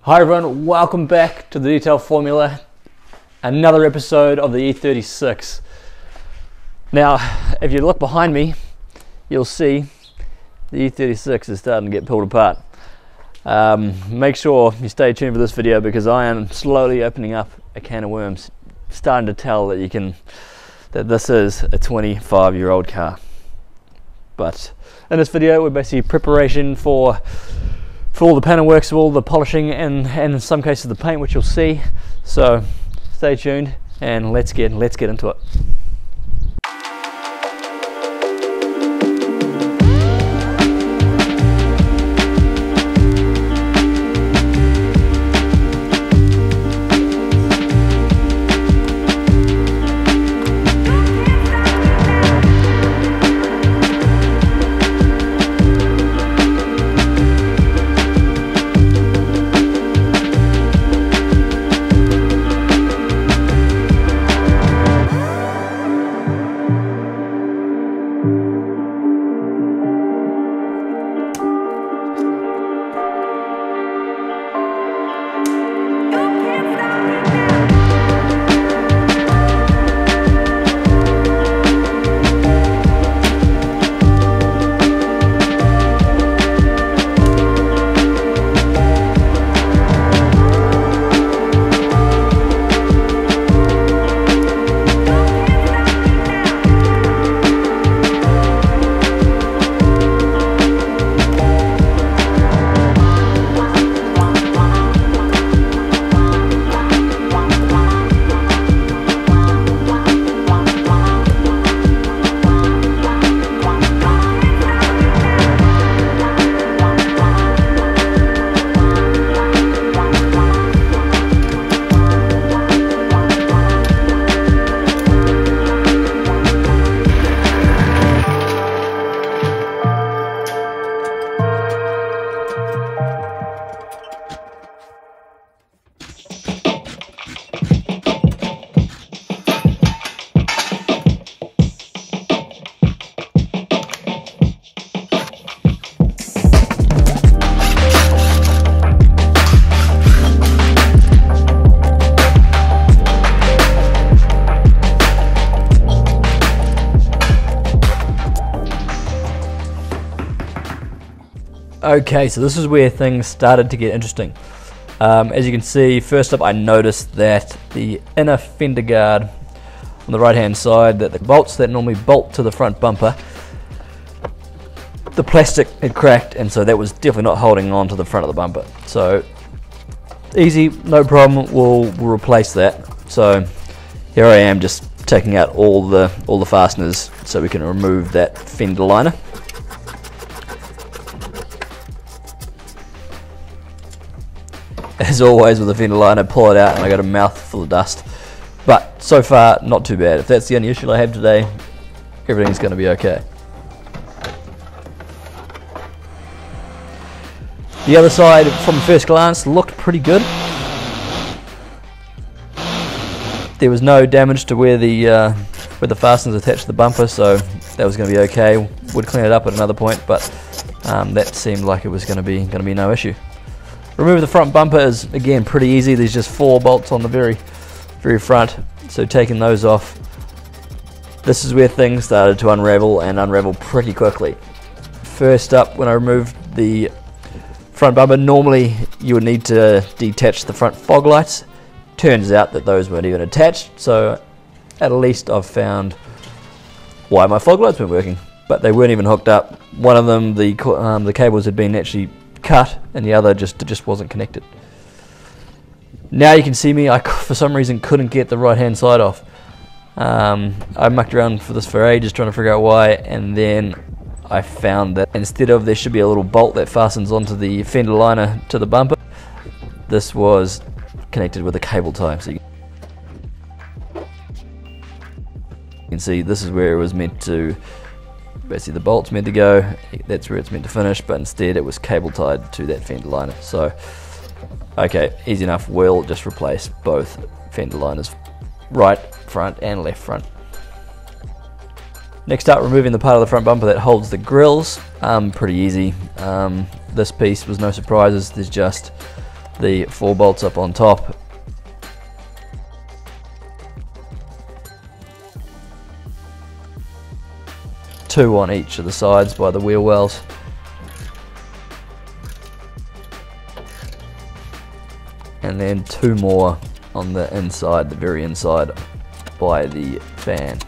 Hi everyone, welcome back to the Detail Formula, another episode of the E36. Now, if you look behind me, you'll see the E36 is starting to get pulled apart. Make sure you stay tuned for this video because I am slowly opening up a can of worms, starting to tell that this is a 25-year-old car. But in this video, we're basically preparation for all the panel works, all the polishing, and in some cases the paint, which you'll see. So stay tuned and let's get into it. Okay, so this is where things started to get interesting. As you can see, first up I noticed that the inner fender guard on the right hand side, that the bolts that normally bolt to the front bumper, the plastic had cracked, and so that was definitely not holding on to the front of the bumper. So easy, no problem, we'll replace that. So here I am just taking out all the fasteners so we can remove that fender liner. As always with the fender liner, pull it out and I got a mouthful of dust. But so far, not too bad. If that's the only issue I have today, everything's going to be okay. The other side, from first glance, looked pretty good. There was no damage to where the fasteners attached to the bumper, so that was going to be okay. Would clean it up at another point, but that seemed like it was going to be no issue. Remove the front bumper is again pretty easy. There's just 4 bolts on the very front, so taking those off, this is where things started to unravel pretty quickly. First up, when I removed the front bumper, normally you would need to detach the front fog lights. Turns out that those weren't even attached, so at least I've found why my fog lights weren't working, but they weren't even hooked up. One of them, the cables had been actually cut, and the other just wasn't connected. Now you can see me, I for some reason couldn't get the right hand side off. I mucked around for this for ages trying to figure out why, and then I found that instead of there should be a little bolt that fastens onto the fender liner to the bumper, this was connected with a cable tie. So you can see this is where it was meant to, basically the bolt's meant to go, that's where it's meant to finish, but instead it was cable tied to that fender liner. So okay, easy enough, we'll just replace both fender liners, right front and left front. Next up, removing the part of the front bumper that holds the grills. Pretty easy. This piece was no surprises. There's just the 4 bolts up on top. Two on each of the sides by the wheel wells. And then 2 more on the inside, the very inside by the fan.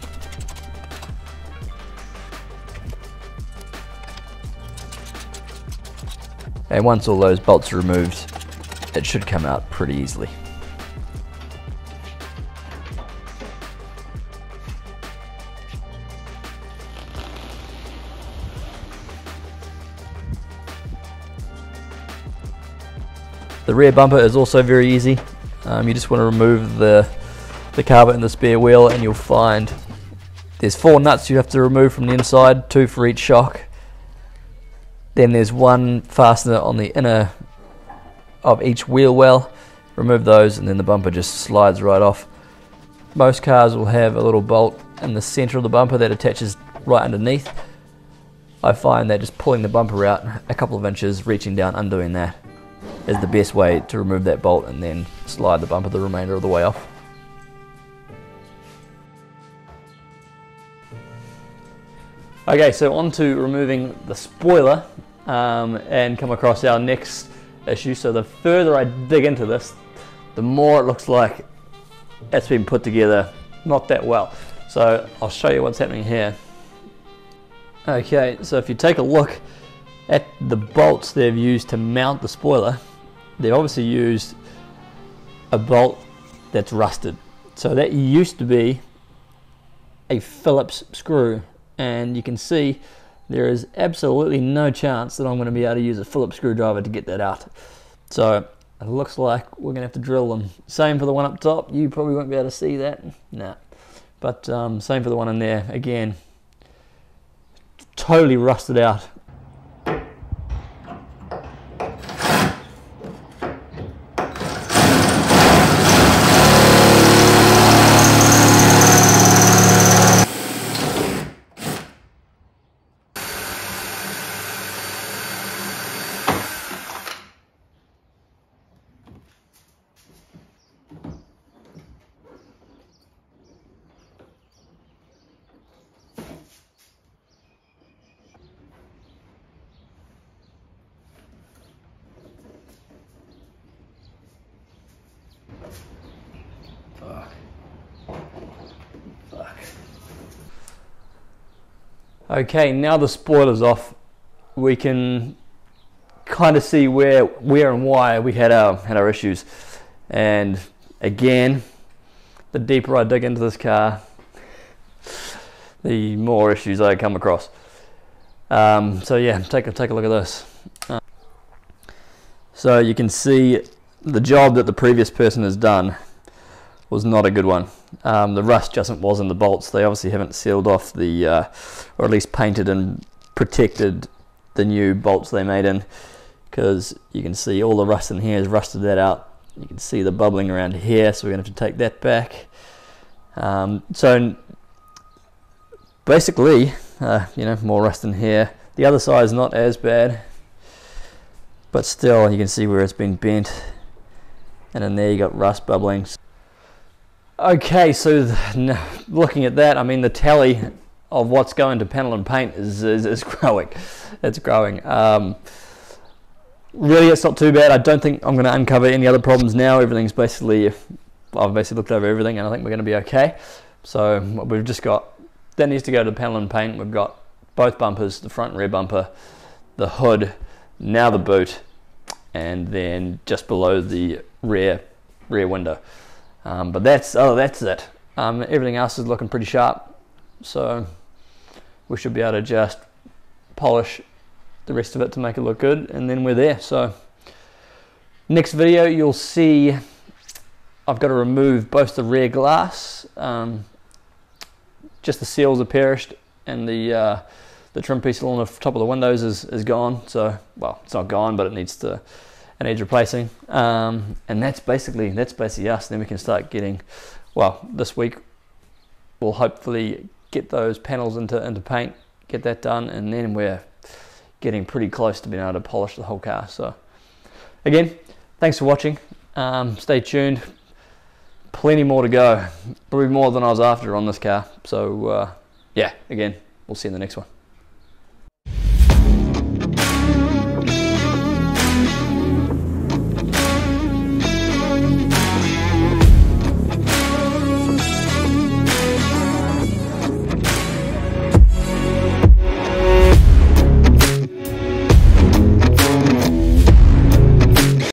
And once all those bolts are removed, it should come out pretty easily. The rear bumper is also very easy. You just want to remove the carpet and the spare wheel, and you'll find there's 4 nuts you have to remove from the inside, 2 for each shock. Then there's 1 fastener on the inner of each wheel well. Remove those and then the bumper just slides right off. Most cars will have a little bolt in the center of the bumper that attaches right underneath. I find that just pulling the bumper out a couple of inches, reaching down, undoing that, is the best way to remove that bolt and then slide the bumper the remainder of the way off. Okay, so on to removing the spoiler and come across our next issue. So the further I dig into this, the more it looks like it's been put together not that well. So I'll show you what's happening here. Okay, so if you take a look at the bolts they've used to mount the spoiler, they've obviously used a bolt that's rusted. So that used to be a Phillips screw, and you can see there is absolutely no chance that I'm going to be able to use a Phillips screwdriver to get that out. So it looks like we're going to have to drill them. Same for the one up top. You probably won't be able to see that. Nah. But same for the one in there. Again, totally rusted out. Okay, now the spoiler's off, we can kind of see where and why we had our issues. And again, the deeper I dig into this car, the more issues I come across. So yeah, take a look at this. So you can see the job that the previous person has done was not a good one. The rust just was in the bolts. They obviously haven't sealed off the, or at least painted and protected the new bolts they made in, because you can see all the rust in here has rusted that out. You can see the bubbling around here, so we're going to have to take that back. So basically, you know, more rust in here. The other side is not as bad, but still you can see where it's been bent, and in there you got rust bubbling. Okay, so looking at that, I mean, the tally of what's going to panel and paint is growing. It's growing. Really, it's not too bad. I don't think I'm going to uncover any other problems now. Everything's basically, I've basically looked over everything, and I think we're going to be okay. So we've just got, that needs to go to the panel and paint. We've got both bumpers, the front and rear bumper, the hood, now the boot, and then just below the rear window. But that's it. Everything else is looking pretty sharp, so we should be able to just polish the rest of it to make it look good, and then we're there. So next video you'll see I've got to remove both the rear glass, just the seals are perished, and the trim piece along the top of the windows is gone. So, well, it's not gone, but it needs replacing, and that's basically us. Then we can start getting, well, this week we'll hopefully get those panels into paint, get that done, and then we're getting pretty close to being able to polish the whole car. So again, thanks for watching. Stay tuned. Plenty more to go. Probably more than I was after on this car. So yeah, again, we'll see you in the next one.